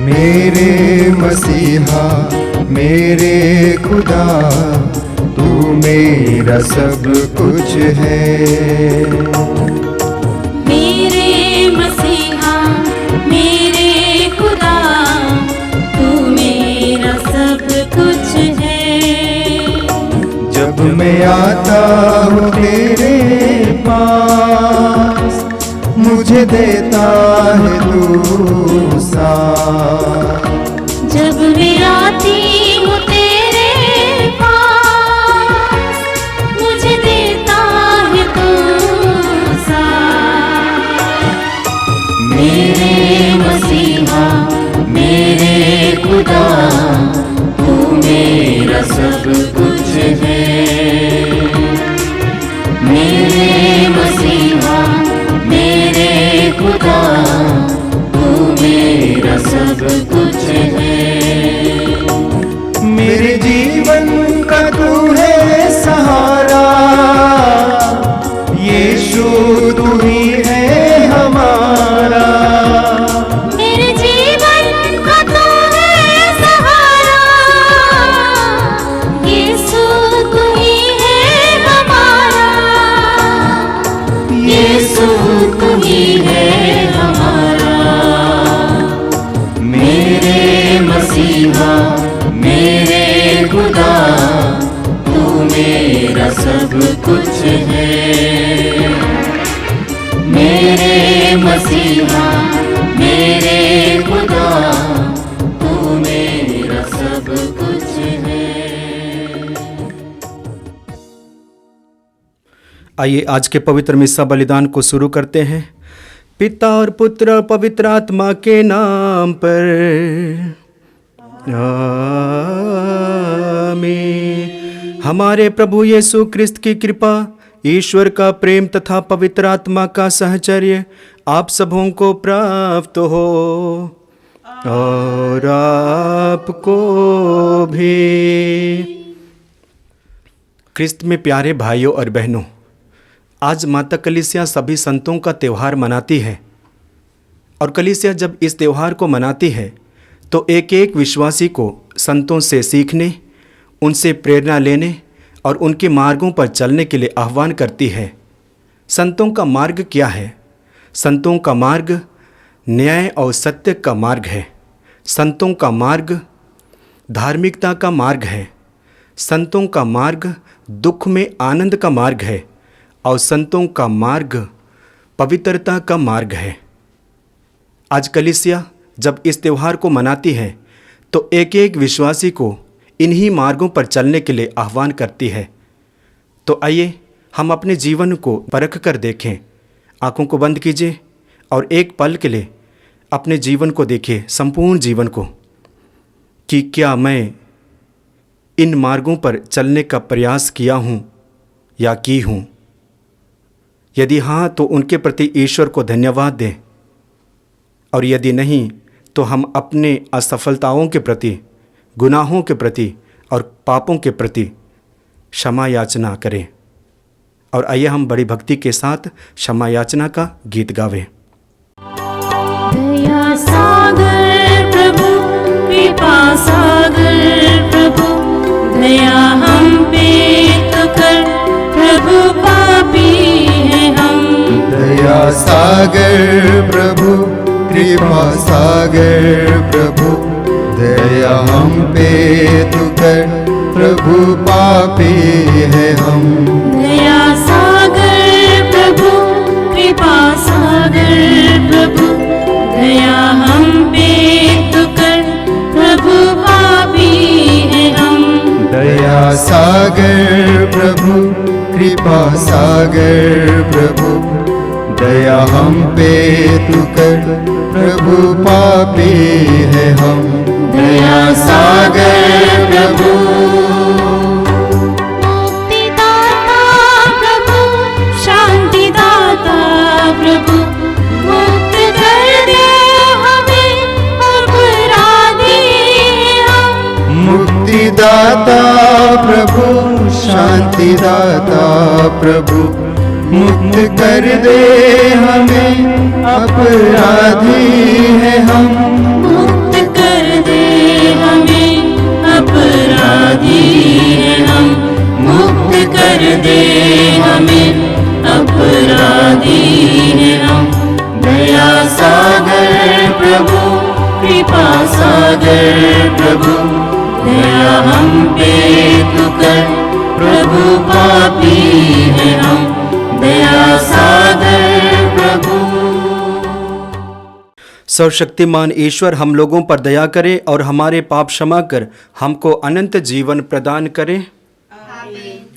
मेरे मसीहा मेरे खुदा, तू मेरा सब कुछ है। मेरे मसीहा मेरे खुदा, तू मेरा सब कुछ है। जब मैं आता हूँ तेरे पास, मुझे देता है तू साथ। जब मैं आती हूँ तेरे पास, मुझे देता है तू साथ। मेरे मसीहा मेरे खुदा, तू मेरा सब कुछ है। मेरे मसीहा मेरे खुदा, तू मेरा सब कुछ है। मेरे जीवन का तू है सहारा, यीशु तू ही है हमारा। मेरे जीवन का तू है सहारा, यीशु तू ही है हमारा। यीशु तू ही है हमारा। मेरे मसीहा मेरे खुदा, तू मेरा सब कुछ है। मेरे मसीहा मेरे खुदा, तू मेरा सब कुछ है। आइए आज के पवित्र मिस्सा बलिदान को शुरू करते हैं। पिता और पुत्र और पवित्र आत्मा के नाम पर आमीन। हमारे प्रभु यीशु क्रिस्त की कृपा, ईश्वर का प्रेम तथा पवित्र आत्मा का सहचर्य आप सबों को प्राप्त हो और आपको भी। क्रिस्त में प्यारे भाइयों और बहनों, आज माता कलीसिया सभी संतों का त्यौहार मनाती है। और कलीसिया जब इस त्यौहार को मनाती है तो एक एक विश्वासी को संतों से सीखने, उनसे प्रेरणा लेने और उनके मार्गों पर चलने के लिए आह्वान करती है। संतों का मार्ग क्या है? संतों का मार्ग न्याय और सत्य का मार्ग है। संतों का मार्ग धार्मिकता का मार्ग है। संतों का मार्ग दुख में आनंद का मार्ग है। और संतों का मार्ग पवित्रता का मार्ग है। आज कलीसिया जब इस त्यौहार को मनाती है तो एक एक विश्वासी को इन्हीं मार्गों पर चलने के लिए आह्वान करती है। तो आइए हम अपने जीवन को परख कर देखें। आंखों को बंद कीजिए और एक पल के लिए अपने जीवन को देखिए, संपूर्ण जीवन को, कि क्या मैं इन मार्गों पर चलने का प्रयास किया हूँ या की हूँ। यदि हाँ तो उनके प्रति ईश्वर को धन्यवाद दें, और यदि नहीं तो हम अपने असफलताओं के प्रति, गुनाहों के प्रति और पापों के प्रति क्षमा याचना करें। और आइए हम बड़ी भक्ति के साथ क्षमा याचना का गीत गावें। दया सागर प्रभु, कृपा सागर प्रभु, दया हम पे तो कर, प्रभु पापी है हम। दया सागर प्रभु, कृपा सागर प्रभु, दया हम पे तू कर, प्रभु पापी है हम। दया सागर प्रभु, कृपा सागर प्रभु, दया हम पे तो कर, प्रभु पापी है हम। दया सागर प्रभु, कृपा सागर प्रभु, दया हम पे तू कर, प्रभु पापी है हम। दया सागर प्रभु। मुक्तिदाता प्रभु, शांतिदाता प्रभु, मुक्त कर दे हमें अपराधी हम। मुक्तिदाता प्रभु, शांतिदाता प्रभु, मुक्त कर दे हमें अपराधी है हम। मुक्त सर्वशक्तिमान ईश्वर हम लोगों पर दया करे और हमारे पाप क्षमा कर हमको अनंत जीवन प्रदान करे।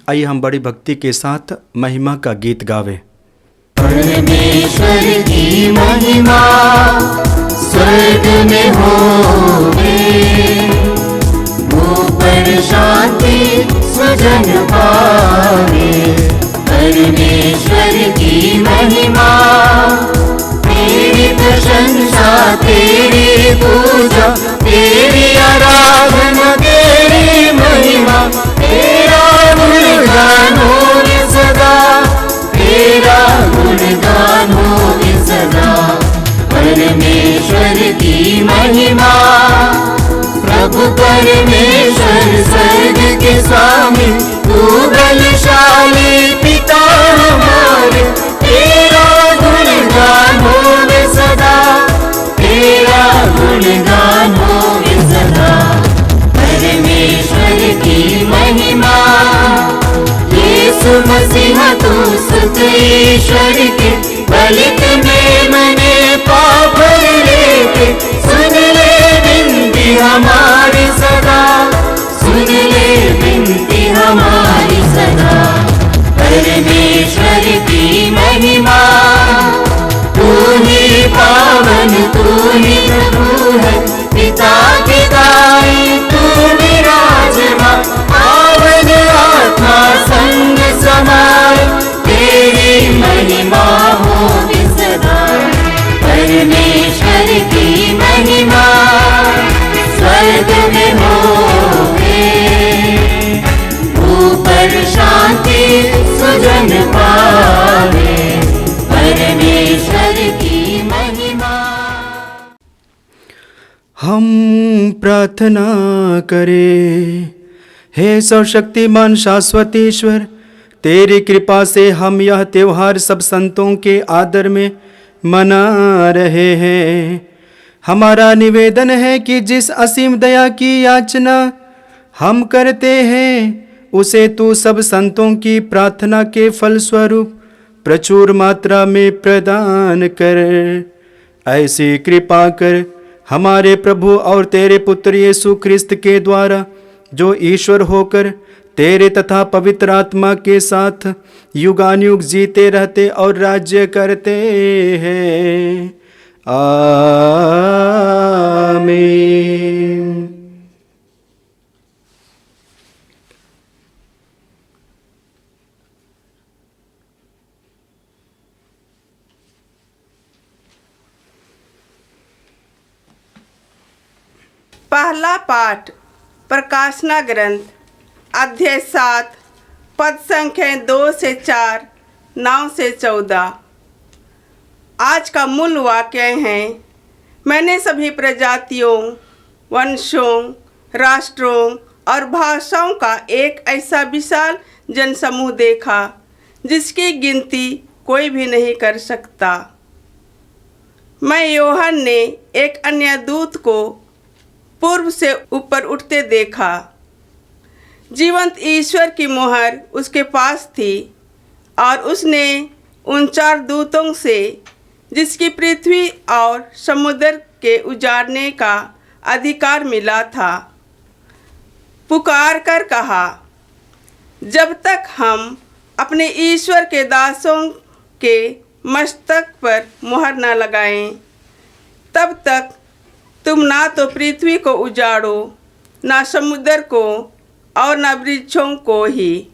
आइए हम बड़ी भक्ति के साथ महिमा का गीत गावे। परमेश्वर की महिमा स्वर्ग में होवे, ऊपर शांति स्वजन पावे। परमेश्वर की महिमा, तेरी प्रशंसा, तेरी पूजा, तेरी आराधना, तेरी महिमा, तेरा गुणगान होवे सदा, तेरा गुणगान होवे सदा। परमेश्वर की महिमा, प्रभु परमेश्वर स्वर्ग के स्वामी, तू बलशाली पिता हमारे, तेरा गुणगान होवे सदा, तेरा गुणगान होवे सदा। परमेश्वर की महिमा, यीशु मसीह तू सुत ईश्वर के, बलित में मने पाप लेके, सुन ले विनती हमारी सदा, सुन ले विनती हमारी सदा। परमेश्वर की महिमा, तू ही पावन, तू ही प्रभु है, पिता की दाई तू विराजमान, पावन आत्मा संग समाए, तेरी महिमा होवे सदा। परमेश्वर की महिमा, स्वर्ग में होवे, ऊपर शांति सुजन पावे। परमेश्वर की महिमा। हम प्रार्थना करें। हे सर्वशक्तिमान शाश्वत ईश्वर, तेरी कृपा से हम यह त्योहार सब संतों के आदर में मना रहे हैं। हमारा निवेदन है कि जिस असीम दया की याचना हम करते हैं, उसे तू सब संतों की प्रार्थना के फलस्वरूप प्रचुर मात्रा में प्रदान कर। ऐसी कृपा कर हमारे प्रभु और तेरे पुत्र यीशु ख्रिस्त के द्वारा, जो ईश्वर होकर तेरे तथा पवित्र आत्मा के साथ युगानुयुग जीते रहते और राज्य करते हैं। आमीन। पहला पाठ प्रकाशना ग्रंथ अध्याय 7 पद संख्या 2 से 4, 9 से 14। आज का मूल वाक्य है, मैंने सभी प्रजातियों, वंशों, राष्ट्रों और भाषाओं का एक ऐसा विशाल जनसमूह देखा जिसकी गिनती कोई भी नहीं कर सकता। मैं यूहन्ना ने एक अन्य दूत को पूर्व से ऊपर उठते देखा। जीवंत ईश्वर की मुहर उसके पास थी और उसने उन 4 दूतों से, जिसकी पृथ्वी और समुद्र के उजाड़ने का अधिकार मिला था, पुकार कर कहा, जब तक हम अपने ईश्वर के दासों के मस्तक पर मुहर न लगाएं, तब तक तुम ना तो पृथ्वी को उजाड़ो, ना समुद्र को और ना वृक्षों को ही।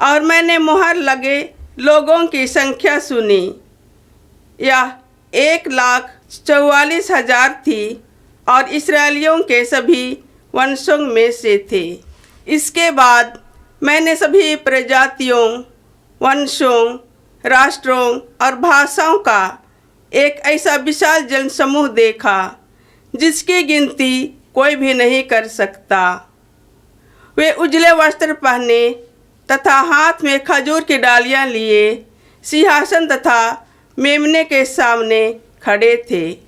और मैंने मुहर लगे लोगों की संख्या सुनी, यह 1,44,000 थी और इस्राएलियों के सभी वंशों में से थे। इसके बाद मैंने सभी प्रजातियों, वंशों, राष्ट्रों और भाषाओं का एक ऐसा विशाल जनसमूह देखा जिसकी गिनती कोई भी नहीं कर सकता। वे उजले वस्त्र पहने तथा हाथ में खजूर की डालियां लिए सिंहासन तथा मेमने के सामने खड़े थे।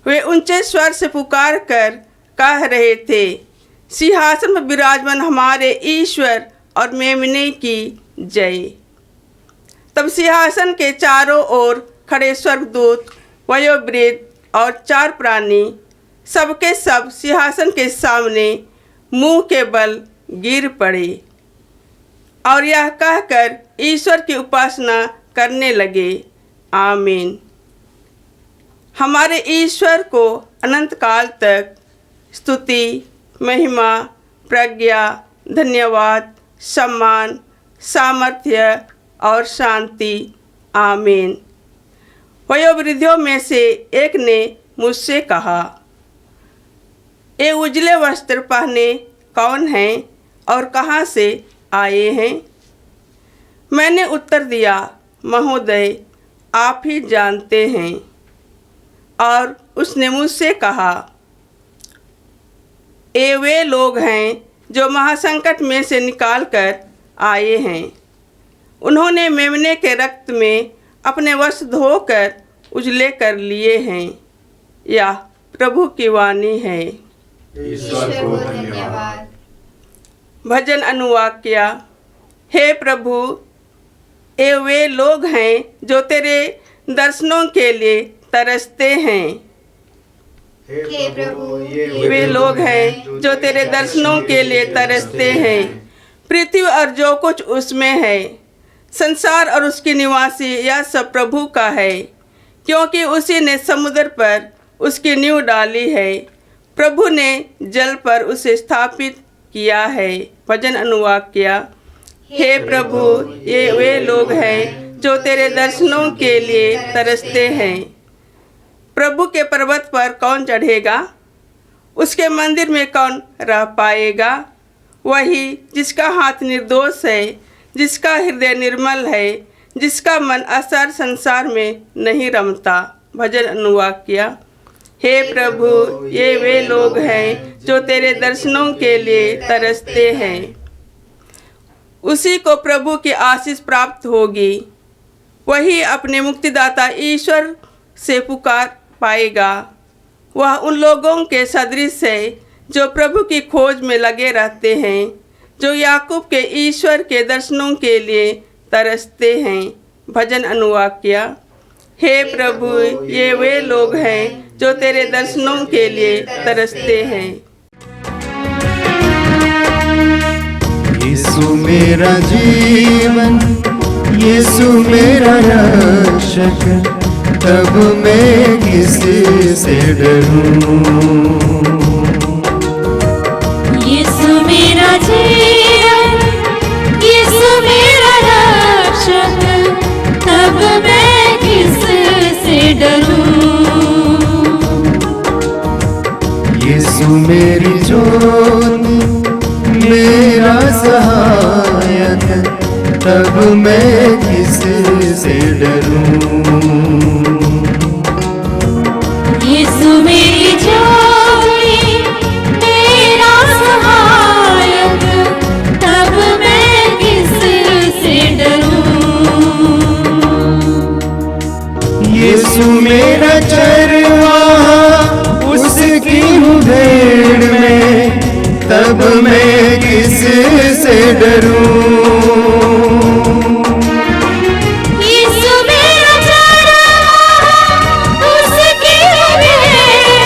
वे ऊंचे स्वर से पुकार कर कह रहे थे, सिंहासन पर विराजमान हमारे ईश्वर और मेमने की जय। तब सिंहासन के चारों ओर खड़े स्वर्गदूत, वयोवृद्ध, और 4 प्राणी सबके सब सिंहासन के सामने मुंह के बल गिर पड़े और यह कहकर ईश्वर की उपासना करने लगे, आमीन। हमारे ईश्वर को अनंत काल तक स्तुति, महिमा, प्रज्ञा, धन्यवाद, सम्मान, सामर्थ्य और शांति, आमीन। वयोवृद्धियों में से एक ने मुझसे कहा, ये उजले वस्त्र पहने कौन हैं और कहाँ से आए हैं? मैंने उत्तर दिया, महोदय आप ही जानते हैं। और उसने मुझसे कहा, ये वे लोग हैं जो महासंकट में से निकाल कर आए हैं। उन्होंने मेमने के रक्त में अपने वस्त्र धोकर उजले कर लिए हैं। यह प्रभु की वाणी है। ईश्वर को धन्यवाद। भजन अनुवाक्य। हे प्रभु, ये वे लोग हैं जो तेरे दर्शनों के लिए तरसते हैं। हे प्रभु, वे लोग हैं जो तेरे दर्शनों के लिए तरसते हैं। पृथ्वी और जो कुछ उसमें है, संसार और उसके निवासी, यह सब प्रभु का है, क्योंकि उसी ने समुद्र पर उसकी नींव डाली है। प्रभु ने जल पर उसे स्थापित किया है। भजन अनुवाक्य। हे प्रभु, ये वे लोग हैं जो तेरे दर्शनों के लिए तरसते हैं। प्रभु के पर्वत पर कौन चढ़ेगा? उसके मंदिर में कौन रह पाएगा? वही जिसका हाथ निर्दोष है, जिसका हृदय निर्मल है, जिसका मन असर संसार में नहीं रमता। भजन अनुवाक्य। हे प्रभु, ये वे लोग हैं जो तेरे दर्शनों के लिए तरसते हैं। उसी को प्रभु की आशीष प्राप्त होगी। वही अपने मुक्तिदाता ईश्वर से पुकार पाएगा। वह उन लोगों के सदृश है जो प्रभु की खोज में लगे रहते हैं, जो याकूब के ईश्वर के दर्शनों के लिए तरसते हैं। भजन अनुवाक्य। हे प्रभु, ये वे लोग हैं जो तेरे दर्शनों के लिए तरसते हैं। यीशु मेरा जीवन, यीशु मेरा रक्षक, तब मैं किसी से डरूं? यीशु मेरा जीवन, यीशु मेरा रक्षक, तब मैं किससे डरूं? यीशु मेरी ज्योति, मेरा सहायक, तब मैं किससे डरूं? यीशु मेरी ज्योति, मेरा सहायक, तब मैं किससे डरूं? यीशु मेरा चरवाहा, उसकी हूँ भेड़ में, तब मैं किससे डरूं? यीशु मेरा चरवाहा, उसकी भेड़,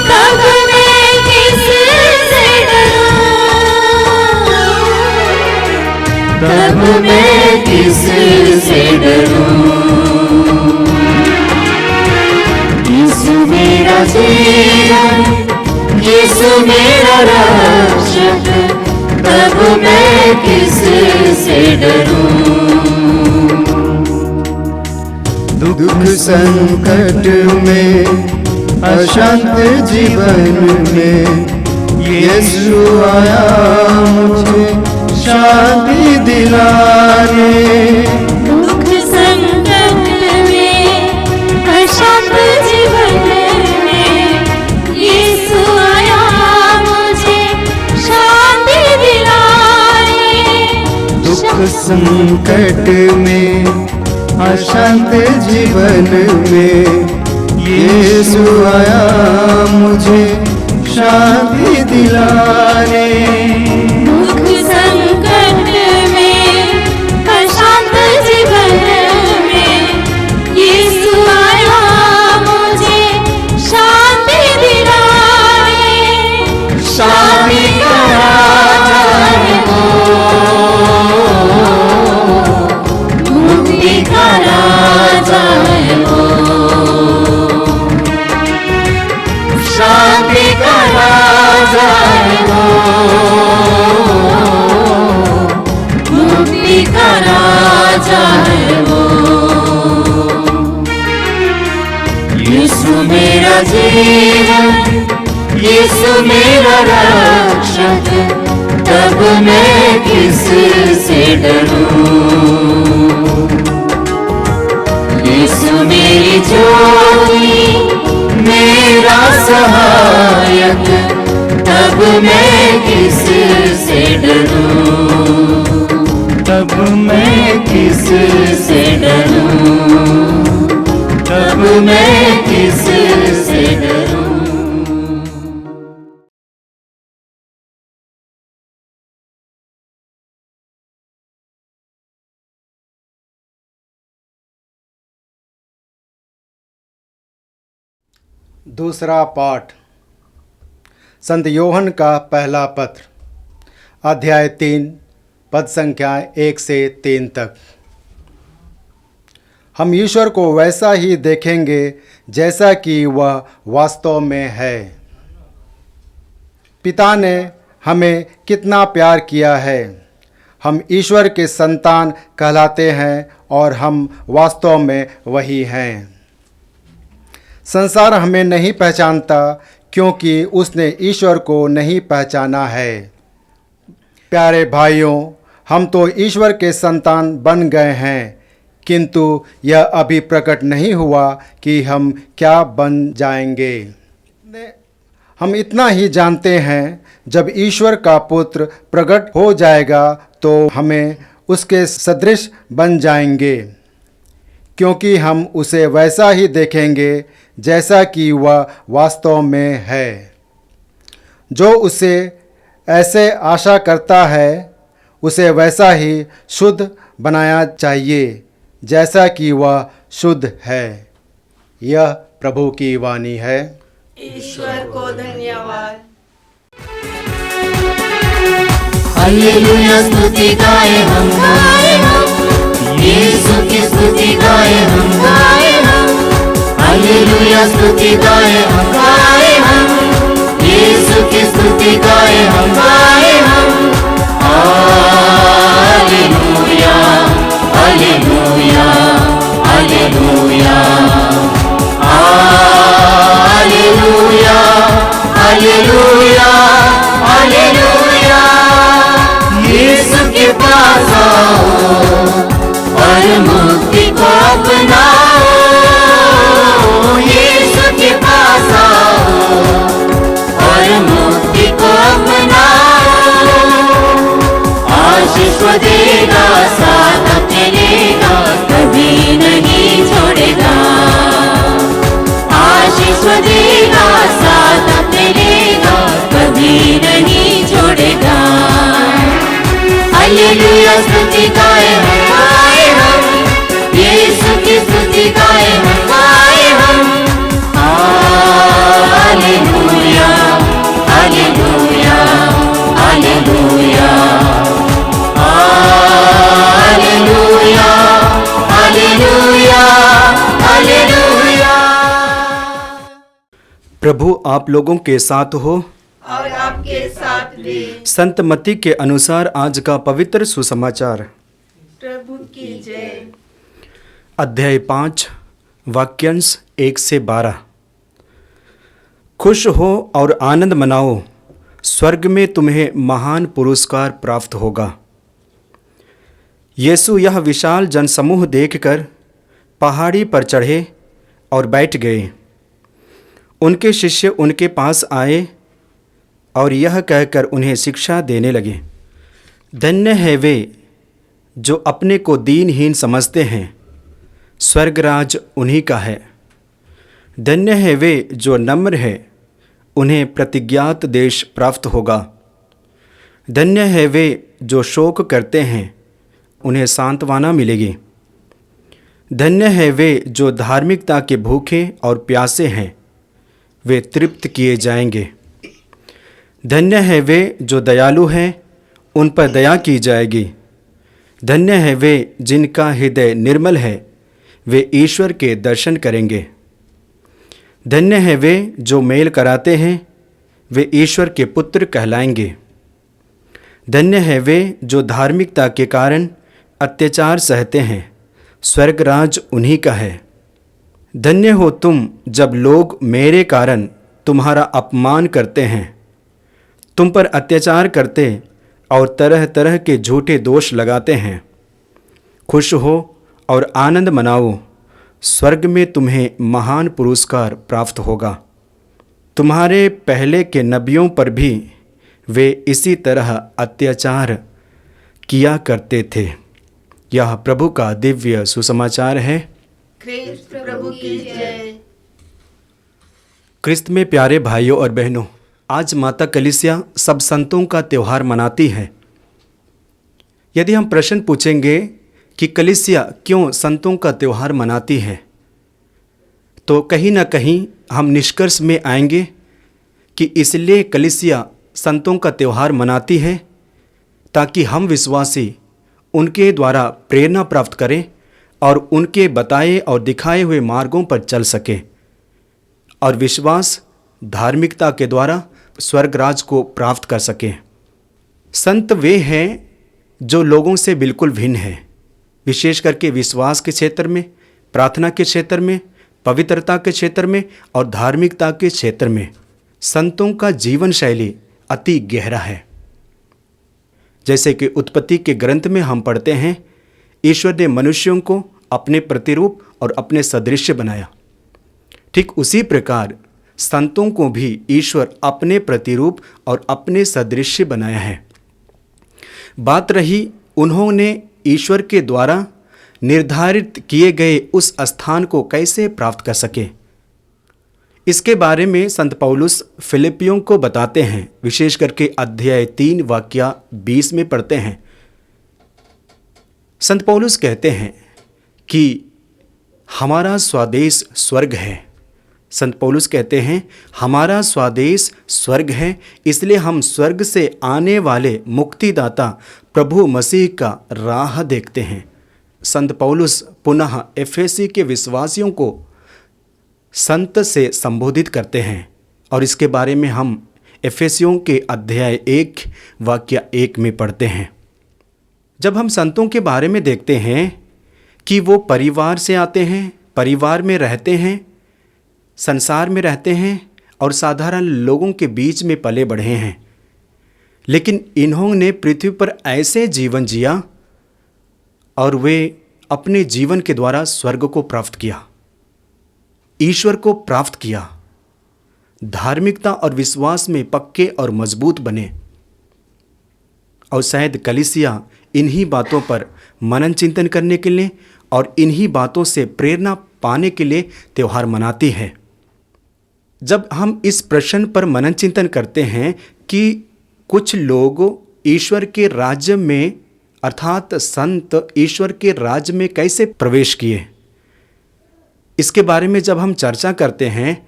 तब मैं किससे डरूं? तब मैं किससे डरूं? यीशु मेरा जीवन, यीशु मेरा रक्षक, तब मैं किससे डरूं? दुख संकट में, अशांत जीवन में, यीशु आया मुझे शांति दिलाने। दुख संकट में, अशांत जीवन में, यीशु आया मुझे शांति दिलाने। दुख संकट में, अशांत जीवन में, यीशु आया मुझे शांति दिलाने। दुख संकट में, अशांत जीवन में, यीशु आया मुझे आशा है वो। यीशु मेरा जीवन, यीशु मेरा रक्षक, तब मैं किससे डरूं। यीशु मेरी ज्योति, मेरा सहायक, तब मैं किससे डरूं। तब मैं किससे डरूं। तब मैं किससे डरूं। दूसरा पाठ संत योहन का पहला पत्र, अध्याय 3, पद संख्या 1 से 3 तक। हम ईश्वर को वैसा ही देखेंगे जैसा कि वह वास्तव में है। पिता ने हमें कितना प्यार किया है। हम ईश्वर के संतान कहलाते हैं और हम वास्तव में वही हैं। संसार हमें नहीं पहचानता क्योंकि उसने ईश्वर को नहीं पहचाना है। प्यारे भाइयों, हम तो ईश्वर के संतान बन गए हैं, किंतु यह अभी प्रकट नहीं हुआ कि हम क्या बन जाएंगे। हम इतना ही जानते हैं, जब ईश्वर का पुत्र प्रकट हो जाएगा तो हमें उसके सदृश बन जाएंगे, क्योंकि हम उसे वैसा ही देखेंगे जैसा कि वह वास्तव में है। जो उसे ऐसे आशा करता है, उसे वैसा ही शुद्ध बनाया चाहिए जैसा कि वह शुद्ध है। यह प्रभु की वाणी है। ईश्वर को धन्यवाद। हालेलुया स्तुति गाए हम, यीशु की स्तुति गाए हम, हालेलुया स्तुति गाए हम, यीशु की स्तुति गाए हम, hallelujah hallelujah hallelujah hallelujah hallelujah hallelujah. यीशु के पास आओ और मुक्ति को अपनाओ। यीशु के पास आओ और मुक्ति को अपनाओ। आशीष देगा, साथ चलेगा, कभी नहीं छोड़ेगा। आशीष देगा, साथ चलेगा, कभी नहीं छोड़ेगा। हालेलुया स्तुति गाए हम, यीशु की स्तुति गाए हम, hallelujah hallelujah hallelujah hallelujah hallelujah hallelujah. प्रभु आप लोगों के साथ हो और आपके साथ भी। संत मत्ती के अनुसार आज का पवित्र सुसमाचार। प्रभु की जय। अध्याय 5, वाक्यांश 1 से 12। खुश हो और आनंद मनाओ, स्वर्ग में तुम्हें महान पुरस्कार प्राप्त होगा। यीशु यह विशाल जनसमूह देखकर पहाड़ी पर चढ़े और बैठ गए। उनके शिष्य उनके पास आए और यह कहकर उन्हें शिक्षा देने लगे, धन्य है वे जो अपने को दीनहीन समझते हैं, स्वर्गराज उन्हीं का है। धन्य है वे जो नम्र है, उन्हें प्रतिज्ञात देश प्राप्त होगा। धन्य है वे जो शोक करते हैं, उन्हें सांत्वना मिलेगी। धन्य है वे जो धार्मिकता के भूखे और प्यासे हैं, वे तृप्त किए जाएंगे। धन्य है वे जो दयालु हैं, उन पर दया की जाएगी। धन्य है वे जिनका हृदय निर्मल है, वे ईश्वर के दर्शन करेंगे। धन्य है वे जो मेल कराते हैं, वे ईश्वर के पुत्र कहलाएंगे। धन्य है वे जो धार्मिकता के कारण अत्याचार सहते हैं, स्वर्गराज उन्हीं का है। धन्य हो तुम जब लोग मेरे कारण तुम्हारा अपमान करते हैं, तुम पर अत्याचार करते और तरह तरह के झूठे दोष लगाते हैं। खुश हो और आनंद मनाओ, स्वर्ग में तुम्हें महान पुरस्कार प्राप्त होगा। तुम्हारे पहले के नबियों पर भी वे इसी तरह अत्याचार किया करते थे। यह प्रभु का दिव्य सुसमाचार है। ख्रिस्त प्रभु की जय। क्रिस्त में प्यारे भाइयों और बहनों, आज माता कलीसिया सब संतों का त्यौहार मनाती है। यदि हम प्रश्न पूछेंगे कि कलीसिया क्यों संतों का त्यौहार मनाती है, तो कहीं ना कहीं हम निष्कर्ष में आएंगे कि इसलिए कलीसिया संतों का त्यौहार मनाती है ताकि हम विश्वासी उनके द्वारा प्रेरणा प्राप्त करें और उनके बताए और दिखाए हुए मार्गों पर चल सकें और विश्वास धार्मिकता के द्वारा स्वर्गराज को प्राप्त कर सकें। संत वे हैं जो लोगों से बिल्कुल भिन्न हैं, विशेष करके विश्वास के क्षेत्र में, प्रार्थना के क्षेत्र में, पवित्रता के क्षेत्र में और धार्मिकता के क्षेत्र में। संतों का जीवन शैली अति गहरा है। जैसे कि उत्पत्ति के ग्रंथ में हम पढ़ते हैं, ईश्वर ने मनुष्यों को अपने प्रतिरूप और अपने सदृश्य बनाया। ठीक उसी प्रकार संतों को भी ईश्वर अपने प्रतिरूप और अपने सदृश्य बनाया है। बात रही उन्होंने ईश्वर के द्वारा निर्धारित किए गए उस स्थान को कैसे प्राप्त कर सके। इसके बारे में संत पौलुस फिलिपियों को बताते हैं, विशेष करके अध्याय 3 वाक्य 20 में पढ़ते हैं। संत पौलुस कहते हैं कि हमारा स्वदेश स्वर्ग है। संत पौलुस कहते हैं हमारा स्वदेश स्वर्ग है, इसलिए हम स्वर्ग से आने वाले मुक्तिदाता प्रभु मसीह का राह देखते हैं। संत पौलुस पुनः एफेसी के विश्वासियों को संत से संबोधित करते हैं और इसके बारे में हम एफेसियों के अध्याय 1 वाक्य 1 में पढ़ते हैं। जब हम संतों के बारे में देखते हैं कि वो परिवार से आते हैं, परिवार में रहते हैं, संसार में रहते हैं और साधारण लोगों के बीच में पले बढ़े हैं, लेकिन इन्होंने पृथ्वी पर ऐसे जीवन जिया और वे अपने जीवन के द्वारा स्वर्ग को प्राप्त किया, ईश्वर को प्राप्त किया, धार्मिकता और विश्वास में पक्के और मजबूत बने। और शायद कलीसिया इन्हीं बातों पर मनन चिंतन करने के लिए और इन्हीं बातों से प्रेरणा पाने के लिए त्यौहार मनाती है। जब हम इस प्रश्न पर मनन चिंतन करते हैं कि कुछ लोग ईश्वर के राज्य में अर्थात संत ईश्वर के राज्य में कैसे प्रवेश किए, इसके बारे में जब हम चर्चा करते हैं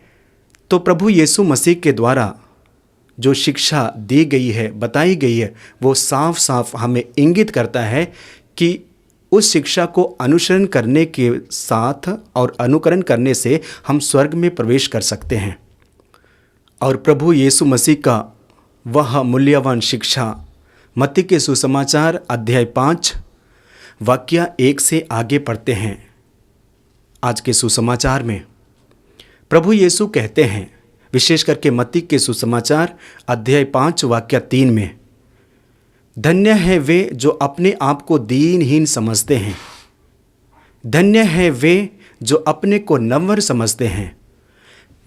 तो प्रभु यीशु मसीह के द्वारा जो शिक्षा दी गई है, बताई गई है, वो साफ साफ हमें इंगित करता है कि उस शिक्षा को अनुसरण करने के साथ और अनुकरण करने से हम स्वर्ग में प्रवेश कर सकते हैं। और प्रभु यीशु मसीह का वह मूल्यवान शिक्षा मत्ती के सुसमाचार अध्याय 5 वाक्य 1 से आगे पढ़ते हैं। आज के सुसमाचार में प्रभु यीशु कहते हैं, विशेष करके मत्ती के सुसमाचार अध्याय 5 वाक्य 3 में, धन्य है वे जो अपने आप को दीनहीन समझते हैं, धन्य है वे जो अपने को नम्र समझते हैं,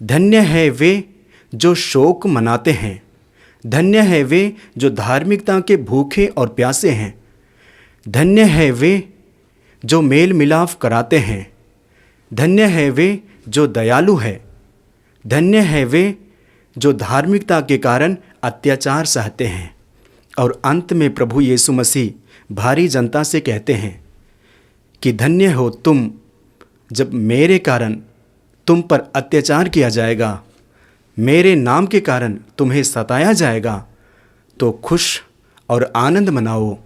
धन्य है वे जो शोक मनाते हैं, धन्य है वे जो धार्मिकता के भूखे और प्यासे हैं, धन्य है वे जो मेल मिलाप कराते हैं, धन्य है वे जो दयालु है, धन्य है वे जो धार्मिकता के कारण अत्याचार सहते हैं। और अंत में प्रभु यीशु मसीह भारी जनता से कहते हैं कि धन्य हो तुम जब मेरे कारण तुम पर अत्याचार किया जाएगा, मेरे नाम के कारण तुम्हें सताया जाएगा, तो खुश और आनंद मनाओ,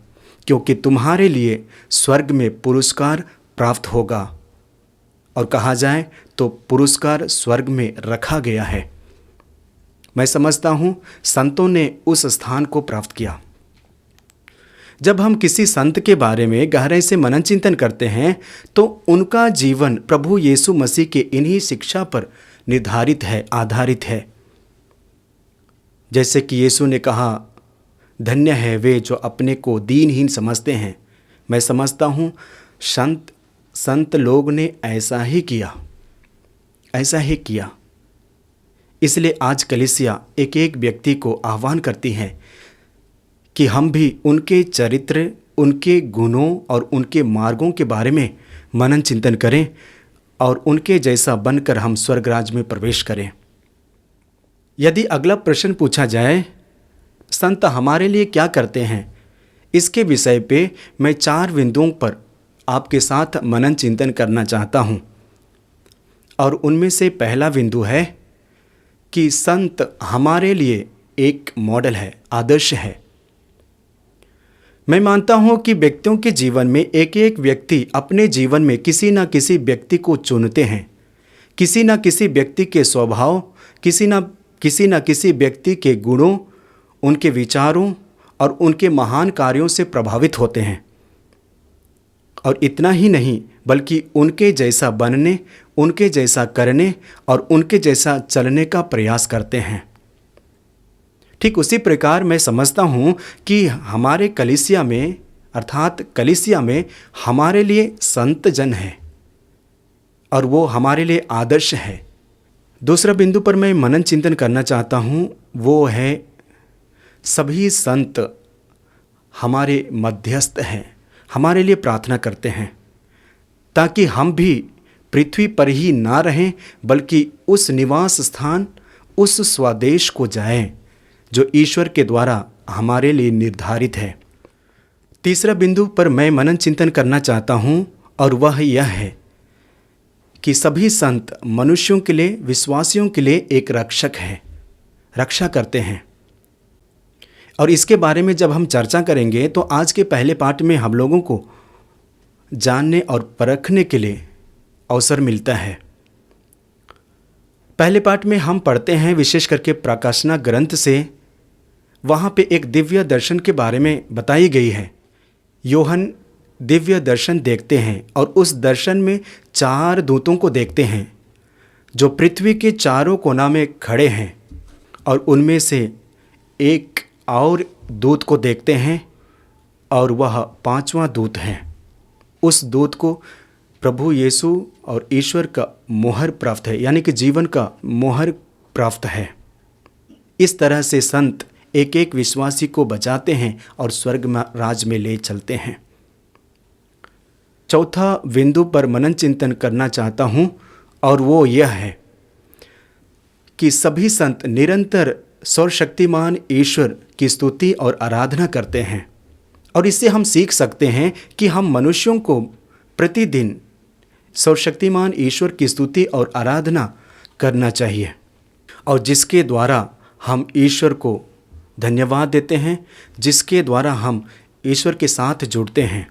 क्योंकि तुम्हारे लिए स्वर्ग में पुरस्कार प्राप्त होगा। और कहा जाए तो पुरस्कार स्वर्ग में रखा गया है। मैं समझता हूँ संतों ने उस स्थान को प्राप्त किया। जब हम किसी संत के बारे में गहराई से मनन चिंतन करते हैं तो उनका जीवन प्रभु यीशु मसीह के इन्हीं शिक्षा पर निर्धारित है, आधारित है। जैसे कि यीशु ने कहा, धन्य है वे जो अपने को दीनहीन समझते हैं। मैं समझता हूँ संत लोग ने ऐसा ही किया। इसलिए आज कलीसिया एक एक व्यक्ति को आह्वान करती है कि हम भी उनके चरित्र, उनके गुणों और उनके मार्गों के बारे में मनन चिंतन करें और उनके जैसा बनकर हम स्वर्गराज में प्रवेश करें। यदि अगला प्रश्न पूछा जाए, संत हमारे लिए क्या करते हैं, इसके विषय पे मैं 4 बिंदुओं पर आपके साथ मनन चिंतन करना चाहता हूँ। और उनमें से पहला बिंदु है कि संत हमारे लिए एक मॉडल है, आदर्श है। मैं मानता हूं कि व्यक्तियों के जीवन में एक एक व्यक्ति अपने जीवन में किसी न किसी व्यक्ति को चुनते हैं। किसी न किसी व्यक्ति के स्वभाव, किसी न किसी व्यक्ति के गुणों, उनके विचारों और उनके महान कार्यों से प्रभावित होते हैं। और इतना ही नहीं, बल्कि उनके जैसा बनने, उनके जैसा करने और उनके जैसा चलने का प्रयास करते हैं। ठीक उसी प्रकार मैं समझता हूँ कि हमारे कलीसिया में, अर्थात कलीसिया में हमारे लिए संत जन है और वो हमारे लिए आदर्श है। दूसरा बिंदु पर मैं मनन चिंतन करना चाहता हूँ, वो है सभी संत हमारे मध्यस्थ हैं, हमारे लिए प्रार्थना करते हैं ताकि हम भी पृथ्वी पर ही ना रहें बल्कि उस निवास स्थान, उस स्वदेश को जाएं जो ईश्वर के द्वारा हमारे लिए निर्धारित है। तीसरा बिंदु पर मैं मनन चिंतन करना चाहता हूँ और वह यह है कि सभी संत मनुष्यों के लिए, विश्वासियों के लिए एक रक्षक है, रक्षा करते हैं। और इसके बारे में जब हम चर्चा करेंगे तो आज के पहले पाठ में हम लोगों को जानने और परखने के लिए अवसर मिलता है। पहले पाठ में हम पढ़ते हैं विशेष करके प्रकाशना ग्रंथ से, वहाँ पे एक दिव्य दर्शन के बारे में बताई गई है। योहन दिव्य दर्शन देखते हैं और उस दर्शन में 4 दूतों को देखते हैं जो पृथ्वी के चारों कोना में खड़े हैं, और उनमें से एक और दूत को देखते हैं और वह 5वां दूत है। उस दूत को प्रभु यीशु और ईश्वर का मोहर प्राप्त है, यानी कि जीवन का मोहर प्राप्त है। इस तरह से संत एक एक विश्वासी को बचाते हैं और स्वर्ग राज में ले चलते हैं। चौथा बिंदु पर मनन चिंतन करना चाहता हूँ और वो यह है कि सभी संत निरंतर सर्वशक्तिमान ईश्वर की स्तुति और आराधना करते हैं। और इससे हम सीख सकते हैं कि हम मनुष्यों को प्रतिदिन सर्वशक्तिमान ईश्वर की स्तुति और आराधना करना चाहिए, और जिसके द्वारा हम ईश्वर को धन्यवाद देते हैं, जिसके द्वारा हम ईश्वर के साथ जुड़ते हैं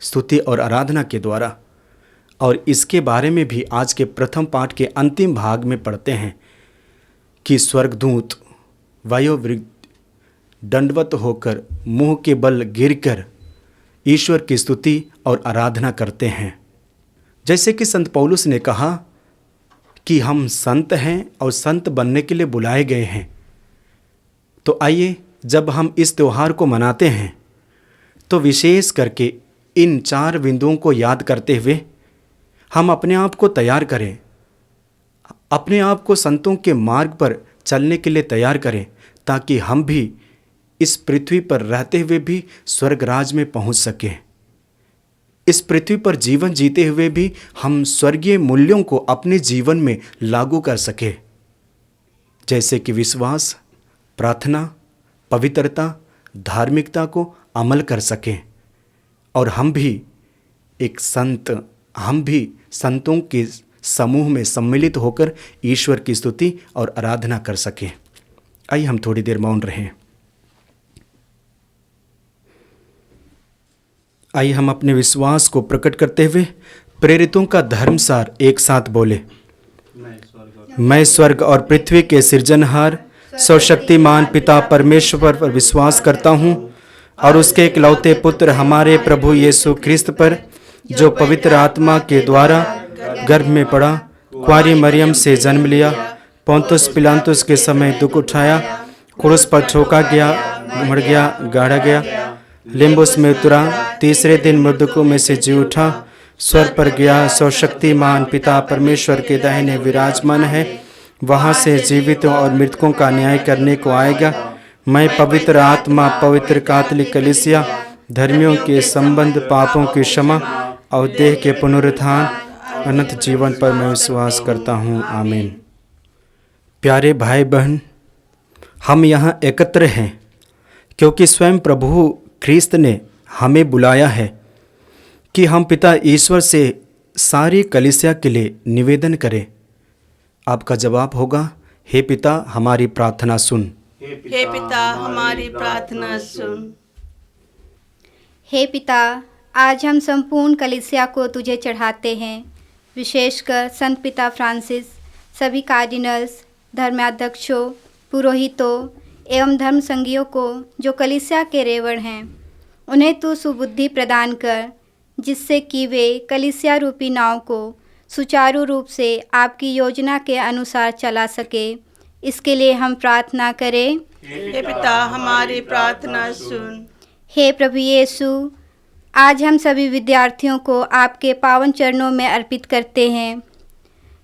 स्तुति और आराधना के द्वारा। और इसके बारे में भी आज के प्रथम पाठ के अंतिम भाग में पढ़ते हैं कि स्वर्गदूत वायुवृद्ध दंडवत होकर मुंह के बल गिरकर ईश्वर की स्तुति और आराधना करते हैं। जैसे कि संत पौलुस ने कहा कि हम संत हैं और संत बनने के लिए बुलाए गए हैं। तो आइए, जब हम इस त्यौहार को मनाते हैं तो विशेष करके इन 4 बिंदुओं को याद करते हुए हम अपने आप को तैयार करें, अपने आप को संतों के मार्ग पर चलने के लिए तैयार करें, ताकि हम भी इस पृथ्वी पर रहते हुए भी स्वर्गराज में पहुंच सकें। इस पृथ्वी पर जीवन जीते हुए भी हम स्वर्गीय मूल्यों को अपने जीवन में लागू कर सकें, जैसे कि विश्वास, प्रार्थना, पवित्रता, धार्मिकता को अमल कर सकें, और हम भी संतों के समूह में सम्मिलित होकर ईश्वर की स्तुति और आराधना कर सकें। आइए हम थोड़ी देर मौन रहें। आइए हम अपने विश्वास को प्रकट करते हुए प्रेरितों का धर्मसार एक साथ बोले। मैं स्वर्ग और पृथ्वी के सृजनहार सर्वशक्तिमान पिता परमेश्वर पर विश्वास करता हूँ। और उसके इकलौते पुत्र हमारे प्रभु यीशु ख्रिस्त पर, जो पवित्र आत्मा के द्वारा गर्भ में पड़ा, कुंवारी मरियम से जन्म लिया, पोंतुस पिलातुस के समय दुख उठाया, क्रूस पर ठोका गया, मर गया, गाड़ा गया, लिम्बुस में उतरा, तीसरे दिन मृतकों में से जी उठा, स्वर्ग पर गया, सर्वशक्तिमान पिता परमेश्वर के दाहिने विराजमान है, वहाँ से जीवितों और मृतकों का न्याय करने को आएगा। मैं पवित्र आत्मा, पवित्र कैथोलिक कलीसिया, धर्मियों के संबंध, पापों की क्षमा और देह के पुनरुत्थान, अनंत जीवन पर मैं विश्वास करता हूँ। आमीन। प्यारे भाई बहन, हम यहाँ एकत्र हैं क्योंकि स्वयं प्रभु ख्रिस्त ने हमें बुलाया है कि हम पिता ईश्वर से सारी कलीसिया के लिए निवेदन करें। आपका जवाब होगा, हे पिता हमारी प्रार्थना सुन। हे पिता हमारी प्रार्थना सुन। हे पिता, आज हम संपूर्ण कलीसिया को तुझे चढ़ाते हैं, विशेषकर संत पिता फ्रांसिस, सभी कार्डिनल्स, धर्माध्यक्षों, पुरोहितों एवं धर्म संघियों को जो कलीसिया के रेवड़ हैं। उन्हें तू सुबुद्धि प्रदान कर, जिससे कि वे कलीसिया रूपी नाव को सुचारू रूप से आपकी योजना के अनुसार चला सके। इसके लिए हम प्रार्थना करें। हे पिता हमारी प्रार्थना सुन। हे प्रभु यीशु, आज हम सभी विद्यार्थियों को आपके पावन चरणों में अर्पित करते हैं,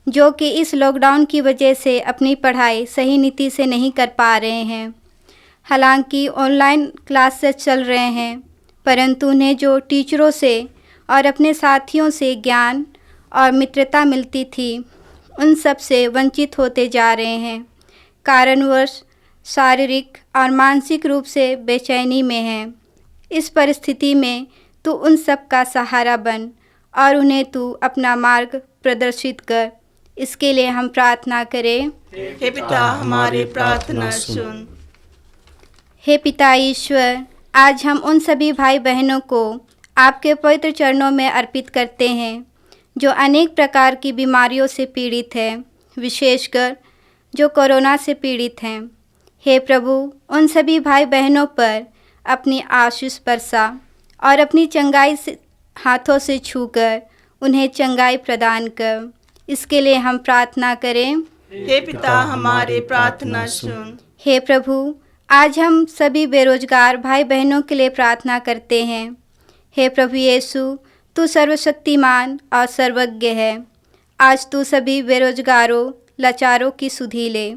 जो कि इस लॉकडाउन की वजह से अपनी पढ़ाई सही नीति से नहीं कर पा रहे हैं। हालांकि ऑनलाइन क्लासेस चल रहे हैं, परंतु उन्हें जो टीचरों से और अपने साथियों से ज्ञान और मित्रता मिलती थी, उन सब से वंचित होते जा रहे हैं। कारणवश शारीरिक और मानसिक रूप से बेचैनी में हैं। इस परिस्थिति में तू उन सब का सहारा बन और उन्हें तू अपना मार्ग प्रदर्शित कर। इसके लिए हम प्रार्थना करें। हे पिता हमारी प्रार्थना सुन। हे पिता ईश्वर, आज हम उन सभी भाई बहनों को आपके पवित्र चरणों में अर्पित करते हैं जो अनेक प्रकार की बीमारियों से पीड़ित हैं, विशेषकर जो कोरोना से पीड़ित हैं। हे प्रभु, उन सभी भाई बहनों पर अपनी आशीष बरसा और अपनी चंगाई से हाथों से छूकर उन्हें चंगाई प्रदान कर। इसके लिए हम प्रार्थना करें। हे पिता हमारी प्रार्थना सुन। हे प्रभु, आज हम सभी बेरोजगार भाई बहनों के लिए प्रार्थना करते हैं। हे प्रभु यीशु, तू सर्वशक्तिमान और सर्वज्ञ है। आज तू सभी बेरोजगारों, लाचारों की सुधि ले।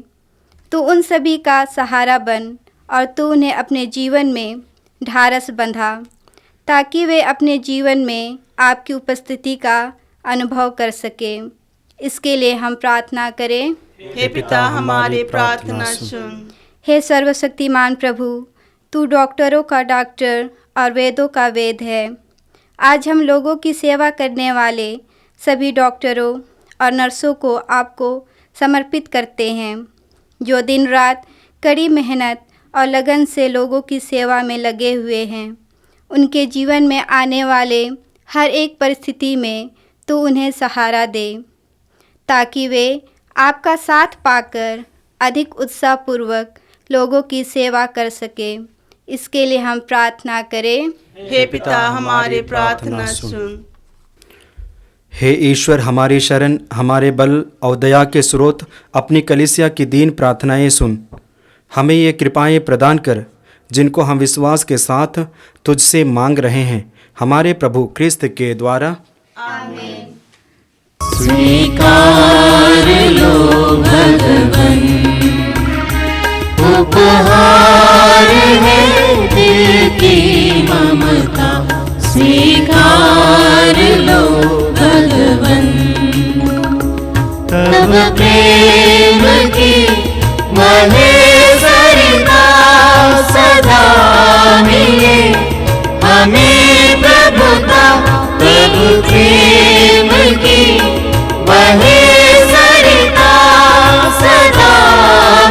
तू उन सभी का सहारा बन और तू उन्हें अपने जीवन में ढारस बंधा, ताकि वे अपने जीवन में आपकी उपस्थिति का अनुभव कर सके। इसके लिए हम प्रार्थना करें। हे पिता हमारी प्रार्थना सुन। हे सर्वशक्तिमान प्रभु, तू डॉक्टरों का डॉक्टर और वेदों का वेद है। आज हम लोगों की सेवा करने वाले सभी डॉक्टरों और नर्सों को आपको समर्पित करते हैं, जो दिन रात कड़ी मेहनत और लगन से लोगों की सेवा में लगे हुए हैं। उनके जीवन में आने वाले हर एक परिस्थिति में तू उन्हें सहारा दे, ताकि वे आपका साथ पाकर अधिक उत्साहपूर्वक लोगों की सेवा कर सके। इसके लिए हम प्रार्थना करें। हे पिता हमारी प्रार्थना सुन। हे ईश्वर, हमारी शरण, हमारे बल और दया के स्रोत, अपनी कलीसिया की दीन प्रार्थनाएं सुन। हमें ये कृपाएं प्रदान कर जिनको हम विश्वास के साथ तुझसे मांग रहे हैं, हमारे प्रभु ख्रिस्त के द्वारा। आमीन। स्वीकार लो भगवन, उपहार है दिल की ममता। स्वीकार लो भगवन, तब प्रेम की महेश्वरता सदा मिले हमें प्रभुता। प्रभु प्रेम की महेश्वरता सदा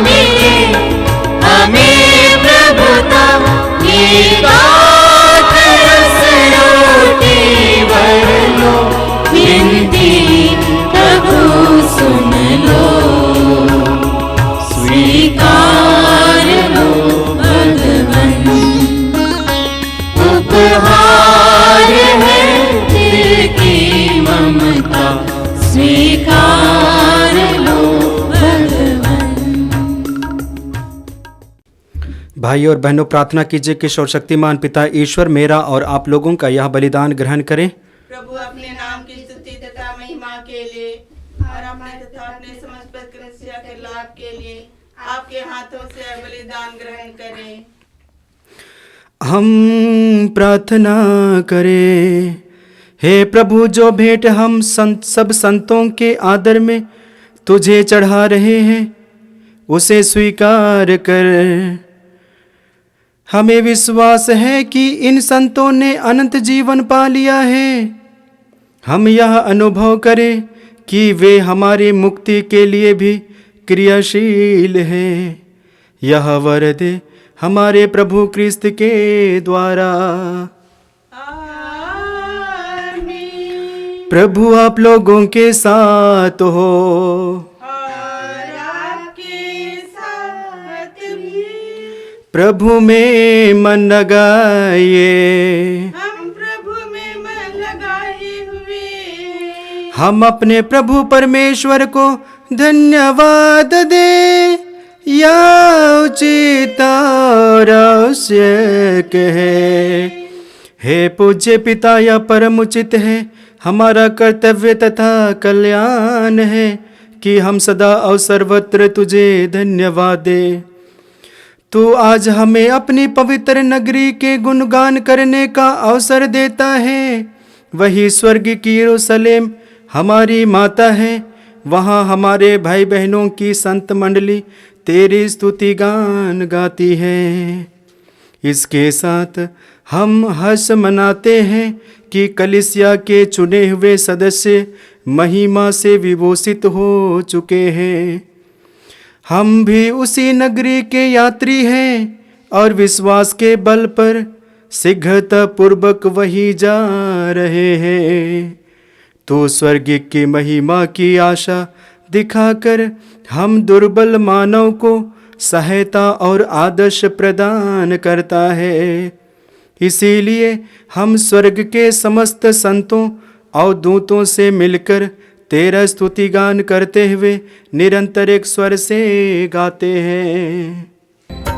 मिले हमें प्रभुता। ये बात रस रोटी भर लो, विनती प्रभु सुन लो। स्वीकार लो भगवन। भाइयों और बहनों, प्रार्थना कीजिए कि सर्वशक्तिमान पिता ईश्वर मेरा और आप लोगों का यह बलिदान ग्रहण करें। प्रभु अपने नाम की स्तुति तथा महिमा के लिए और अपने तथा अपने समस्त कलीसिया के लाभ के लिए आपके हाथों से बलिदान ग्रहण करें। हम प्रार्थना करें। हे प्रभु, जो भेंट हम सब संतों के आदर में तुझे चढ़ा रहे हैं उसे स्वीकार कर। हमें विश्वास है कि इन संतों ने अनंत जीवन पा लिया है। हम यह अनुभव करें कि वे हमारी मुक्ति के लिए भी क्रियाशील हैं। यह वर दे हमारे प्रभु क्रिस्त के द्वारा। आमीन। प्रभु आप लोगों के साथ हो। और आपके साथ भी। प्रभु में मन लगाइए। हम प्रभु में मन लगाए हुए हम अपने प्रभु परमेश्वर को धन्यवाद दे, या उचित और आवश्यक है। हे पूज्य पिता, यह परम उचित है, हमारा कर्तव्य तथा कल्याण है कि हम सदा और सर्वत्र तुझे धन्यवाद दें। तू आज हमें अपनी पवित्र नगरी के गुणगान करने का अवसर देता है। वही स्वर्ग की यरूशलेम हमारी माता है। वहाँ हमारे भाई बहनों की संत मंडली तेरी स्तुति गान गाती है। इसके साथ हम हर्ष मनाते हैं कि कलीसिया के चुने हुए सदस्य महिमा से विभूषित हो चुके हैं। हम भी उसी नगरी के यात्री हैं और विश्वास के बल पर शीघ्रता पूर्वक वही जा रहे हैं। तो स्वर्ग की महिमा की आशा दिखाकर हम दुर्बल मानव को सहायता और आदर्श प्रदान करता है। इसीलिए हम स्वर्ग के समस्त संतों और दूतों से मिलकर तेरा स्तुति गान करते हुए निरंतर एक स्वर से गाते हैं।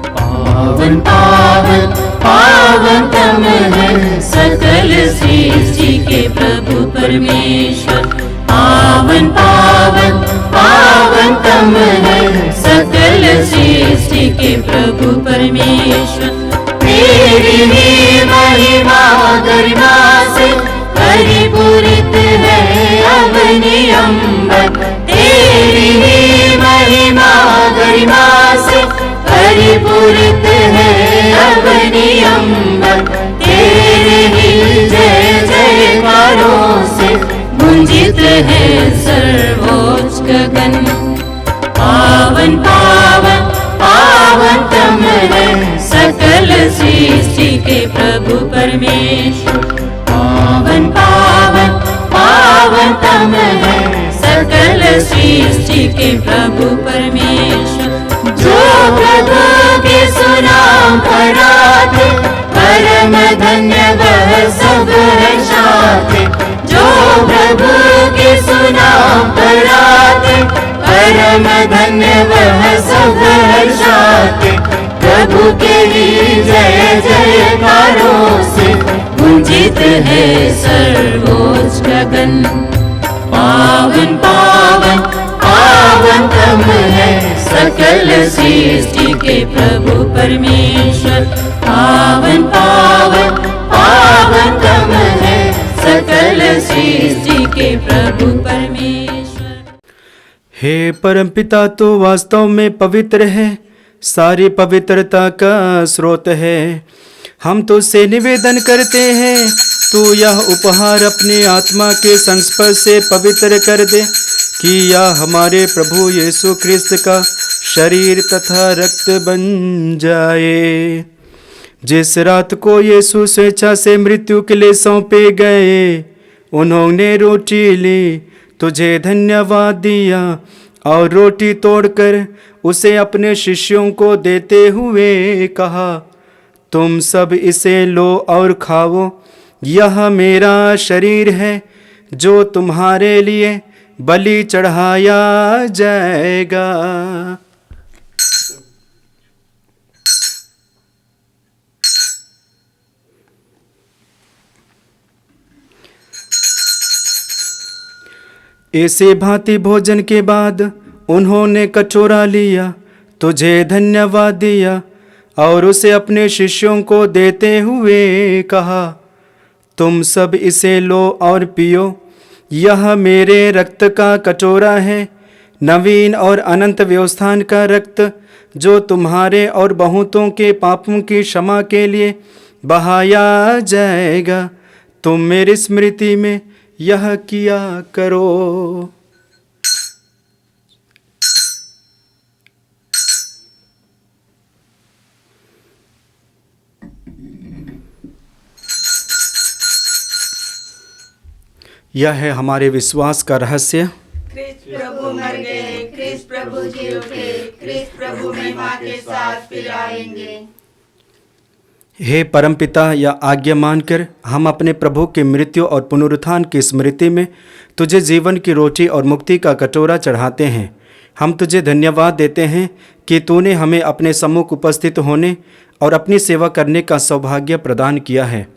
पावन पावन पावन तम है सकल सृष्टि के प्रभु परमेश्वर। पावन पावन पावन तम है सकल सृष्टि के प्रभु परमेश्वर। तेरी ही महिमा गरिमा से परिपूरित है अवनी अंबर। तेरी ही महिमा गरिमा से परिपूरित है अवनी अंबर। तेरे ही जय जयकारों से गुंजित है सर्वोच्च गगन। पावन पावन पावन तम है सकल सृष्टि के प्रभु परमेश्वर। पावन पावन पावन तम है सकल सृष्टि के प्रभु परमेश्वर। जो प्रभु के सुनाम कराते परम धन्य वह सब है शाते। जो प्रभु के सुनाम कराते परम धन्य वह सब है शाते। प्रभु के ही जय जयकारों से गुंजित है सर्वोच्च गगन। पावन पावन पावन तम है सकल सृष्टि के प्रभु परमेश्वर। पावन पावन पावन तम है सकल सृष्टि के प्रभु परमेश्वर। हे परमपिता, तो वास्तव में पवित्र है, सारी पवित्रता का स्रोत है। हम तो से निवेदन करते हैं, तू यह उपहार अपने आत्मा के संस्पर्श से पवित्र कर दे कि यह हमारे प्रभु यीशु क्रिस्त का शरीर तथा रक्त बन जाए। जिस रात को यीशु स्वेच्छा से मृत्यु के लिए सौंपे गए, उन्होंने रोटी ली, तुझे धन्यवाद दिया और रोटी तोड़कर उसे अपने शिष्यों को देते हुए कहा, तुम सब इसे लो और खाओ, यह मेरा शरीर है जो तुम्हारे लिए बलि चढ़ाया जाएगा। ऐसे भांति भोजन के बाद उन्होंने कटोरा लिया, तुझे धन्यवाद दिया और उसे अपने शिष्यों को देते हुए कहा, तुम सब इसे लो और पियो, यह मेरे रक्त का कटोरा है, नवीन और अनंत व्यवस्थान का रक्त, जो तुम्हारे और बहुतों के पापों की क्षमा के लिए बहाया जाएगा। तुम मेरी स्मृति में यह किया करो। यह है हमारे विश्वास का रहस्य। क्रिस्त प्रभु मर गए, क्रिस्त प्रभु जी उठे, क्रिस्त प्रभु महिमा के साथ फिर आएंगे। हे परमपिता, या आज्ञा मानकर हम अपने प्रभु की मृत्यु और पुनरुत्थान की स्मृति में तुझे जीवन की रोटी और मुक्ति का कटोरा चढ़ाते हैं। हम तुझे धन्यवाद देते हैं कि तूने हमें अपने सम्मुख उपस्थित होने और अपनी सेवा करने का सौभाग्य प्रदान किया है।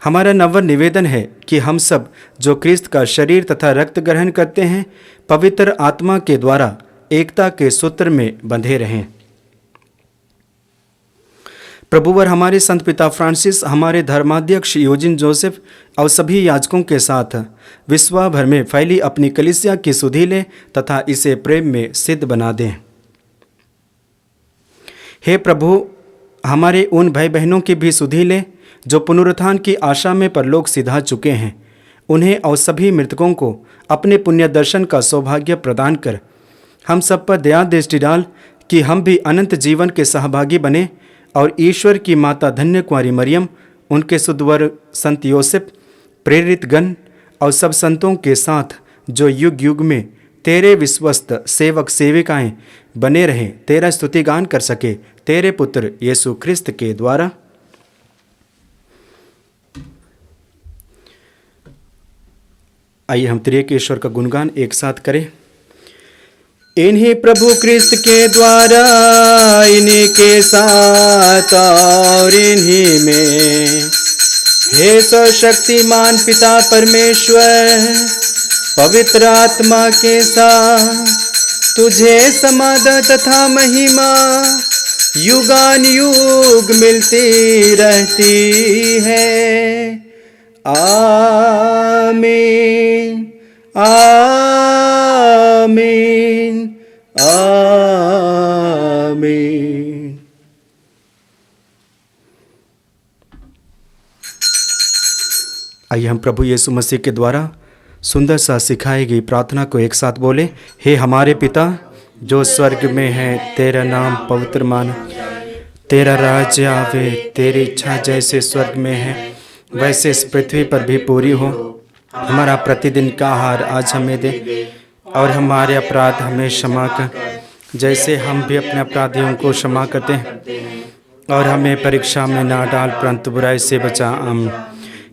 हमारा नम्र निवेदन है कि हम सब जो क्रिस्त का शरीर तथा रक्त ग्रहण करते हैं, पवित्र आत्मा के द्वारा एकता के सूत्र में बंधे रहें। प्रभुवर हमारे संत पिता फ्रांसिस, हमारे धर्माध्यक्ष यूजिन जोसेफ और सभी याजकों के साथ विश्व भर में फैली अपनी कलीसिया की सुधि लें तथा इसे प्रेम में सिद्ध बना दें। हे प्रभु, हमारे उन भाई बहनों की भी सुधि लें जो पुनरुत्थान की आशा में परलोक सिधा चुके हैं। उन्हें और सभी मृतकों को अपने पुण्य दर्शन का सौभाग्य प्रदान कर हम सब पर दया दृष्टि डाल कि हम भी अनंत जीवन के सहभागी बने और ईश्वर की माता धन्य कुंवारी मरियम, उनके सुधवर संत योसेफ, प्रेरित गण और सब संतों के साथ जो युग युग में तेरे विश्वस्त सेवक सेविकाएं बने रहें, तेरा स्तुतिगान कर सके, तेरे पुत्र यीशु ख्रिस्त के द्वारा। आइए हम त्रिएक ईश्वर का गुणगान एक साथ करें। इन्हीं प्रभु क्रिस्त के द्वारा, इन्हीं के साथ और इन्हीं में, हे सर्वशक्तिमान पिता परमेश्वर, पवित्र आत्मा के साथ तुझे समाधान तथा महिमा युगान युग मिलती रहती है। आमीन, आमीन, आमीन। आइए हम प्रभु यीशु मसीह के द्वारा सुंदर सा सिखाई गई प्रार्थना को एक साथ बोले। हे हमारे पिता जो स्वर्ग में है, तेरा नाम पवित्र मानो, तेरा राज्य आवे, तेरी इच्छा जैसे स्वर्ग में है वैसे इस पृथ्वी पर भी पूरी हो। हमारा प्रतिदिन का आहार आज हमें दे और हमारे अपराध हमें क्षमा कर, जैसे हम भी अपने अपराधियों को क्षमा करते हैं, और हमें परीक्षा में ना डाल परंतु बुराई से बचा। आमीन।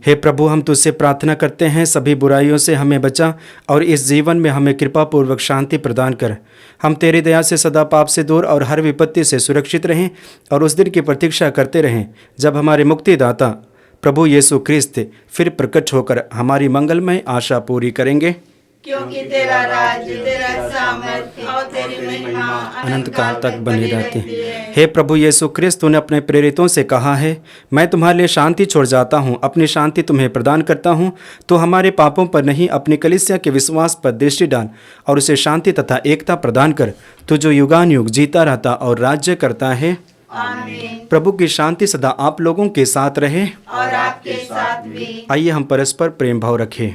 हे प्रभु, हम तुझसे प्रार्थना करते हैं, सभी बुराइयों से हमें बचा और इस जीवन में हमें कृपा पूर्वक शांति प्रदान कर। हम तेरी दया से सदा पाप से दूर और हर विपत्ति से सुरक्षित रहें और उस दिन की प्रतीक्षा करते रहें जब हमारे मुक्तिदाता प्रभु यीशु ख्रिस्त फिर प्रकट होकर हमारी मंगलमय आशा पूरी करेंगे। क्योंकि तेरा राज्य, तेरा सामर्थ्य और तेरी महिमा अनंत काल तक बनी रहती है। हे प्रभु यीशु ख्रिस्त, तूने अपने प्रेरितों से कहा है, मैं तुम्हारे लिए शांति छोड़ जाता हूँ, अपनी शांति तुम्हें प्रदान करता हूँ। तो हमारे पापों पर नहीं, अपनी कलीसिया के विश्वास पर दृष्टि डाल और उसे शांति तथा एकता प्रदान कर, तू जो युगान युग जीता रहता और राज्य करता है। आमीन। प्रभु की शांति सदा आप लोगों के साथ रहे और आपके साथ भी। आइए हम परस्पर प्रेम भाव रखें।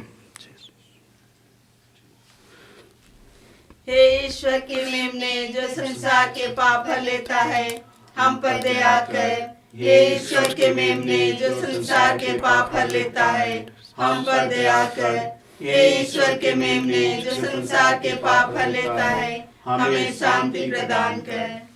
हे ईश्वर की मेमने जो संसार के पाप हर लेता है, हम पर दया कर। हे ईश्वर के मेमने जो संसार के पाप हर लेता है, हम पर दया कर। हे ईश्वर के मेमने जो संसार के पाप हर लेता है, हमें शांति प्रदान कर।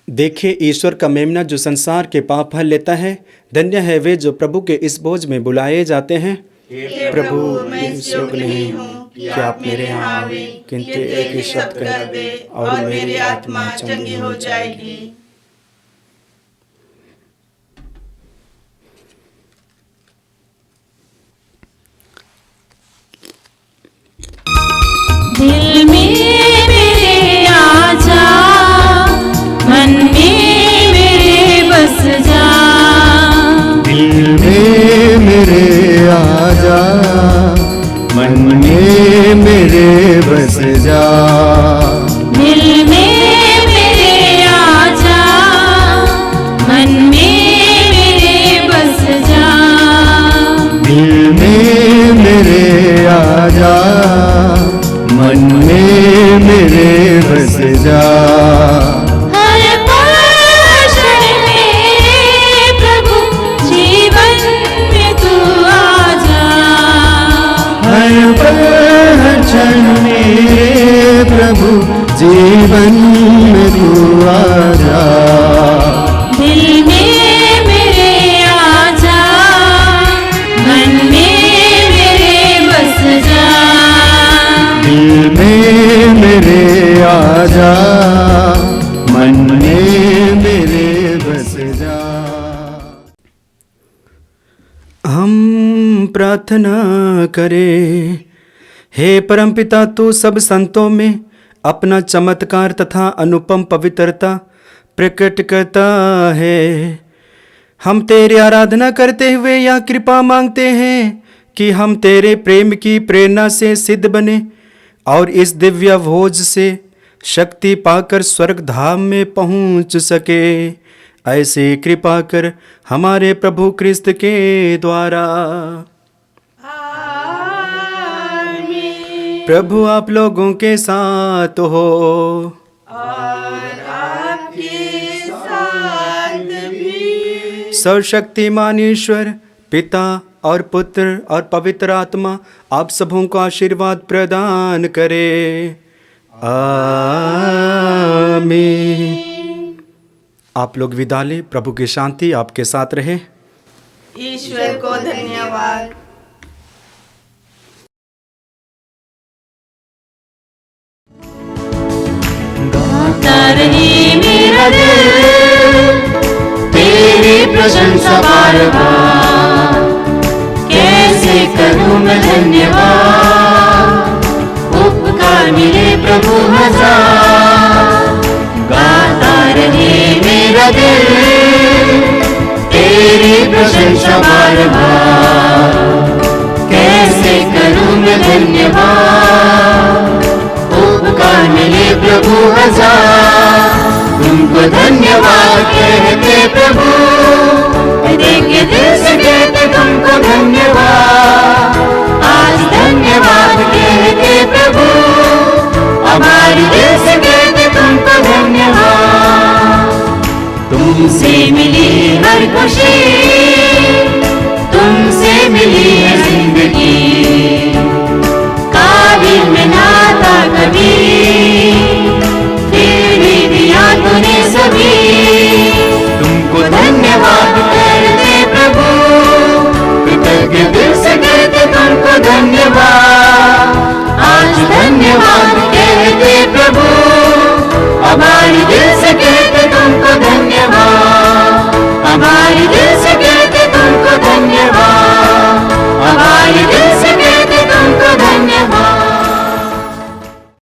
देखिए, ईश्वर का मेमना जो संसार के पाप हर लेता है। धन्य है वे जो प्रभु के इस भोज में बुलाए जाते हैं। हे प्रभु, मैं इस योग्य नहीं हूँ कि आप मेरे यहाँ आवे, किंतु एक ही शब्द कर दे और मेरी आत्मा चंगी हो जाएगी। मेरे बस जा, दिल में मेरे आजा, मन में मेरे बस जा, दिल में मेरे आजा, मन में मेरे बस जा। हर पल हर क्षण में प्रभु जीवन में तू आजा, हर पल हर क्षण में प्रभु जीवन में तू आजा, दिल में मेरे आजा, मन में मेरे बस जा, दिल में मेरे आजा, मन में मेरे बस जा। हम प्रार्थना करें। हे परमपिता, तू सब संतों में अपना चमत्कार तथा अनुपम पवित्रता प्रकट करता है। हम तेरी आराधना करते हुए यह कृपा मांगते हैं कि हम तेरे प्रेम की प्रेरणा से सिद्ध बने और इस दिव्य भोज से शक्ति पाकर स्वर्ग धाम में पहुंच सके। ऐसे कृपा कर हमारे प्रभु क्रिस्त के द्वारा। प्रभु आप लोगों के साथ हो और आपके साथ भी। सर्वशक्तिमान ईश्वर पिता और पुत्र और पवित्र आत्मा आप सबों को आशीर्वाद प्रदान करे। आमीन। आप लोग विदा लें। प्रभु की शांति आपके साथ रहे। ईश्वर को धन्यवाद। गाता रहे मेरा दिल तेरी प्रशंसा बार बार, कैसे करूं मैं धन्यवाद, उपकार मिले प्रभु हजार। गाता रहे मेरा दिल तेरी प्रशंसा बार बार, कैसे करूं मैं धन्यवाद, उपकार मिले प्रभु हजार। तुमको धन्यवाद कहते प्रभु, देंगे दिल से कहते तुमको धन्यवाद। आज धन्यवाद कहते प्रभु, हमारे दिल से कहते तुमको धन्यवाद। तुमसे मिली हर खुशी, तुमसे मिली है जिंदगी, काबिल में ना था कभी, फिर भी दिया तूने सभी। तुमको धन्यवाद करते प्रभु, कृतज्ञ दिल से कहते तुमको धन्यवाद। आज धन्यवाद कहते प्रभु, हमारे दिल